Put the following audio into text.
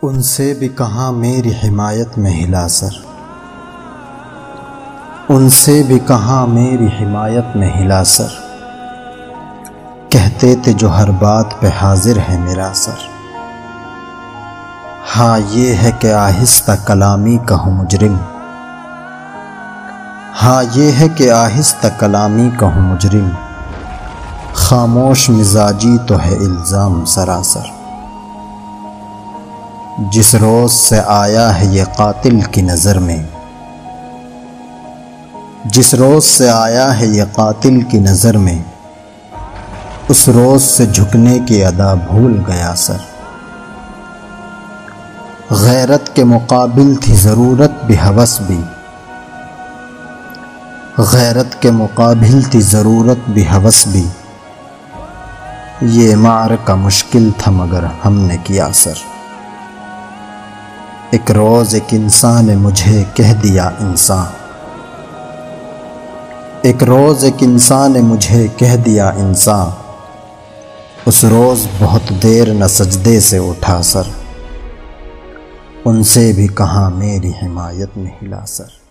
ان سے بھی کہاں میری حمایت میں ہلا سر، ان سے بھی کہاں میری حمایت میں ہلا سر، کہتے تھے جو ہر بات پہ حاضر ہے میرا سر۔ ہاں یہ ہے کہ آہستہ کلامی کہوں مجرم، ہاں یہ ہے کہ آہستہ کلامی کہوں مجرم، خاموش مزاجی تو ہے الزام سراسر۔ جس روز سے آیا ہے یہ قاتل کی نظر میں، جس روز سے آیا ہے یہ قاتل کی نظر میں، اس روز سے جھکنے کی ادا بھول گیا سر۔ غیرت کے مقابل تھی ضرورت بھی ہوس بھی، غیرت کے مقابل تھی ضرورت بھی ہوس بھی، یہ معرکہ مشکل تھا مگر ہم نے کیا سر۔ ایک روز ایک انسان نے مجھے کہہ دیا انسان، ایک روز ایک انسان نے مجھے کہہ دیا انسان، اس روز بہت دیر نہ سجدے سے اٹھا سر، ان سے بھی کہاں میری حمایت میں ہلا سر۔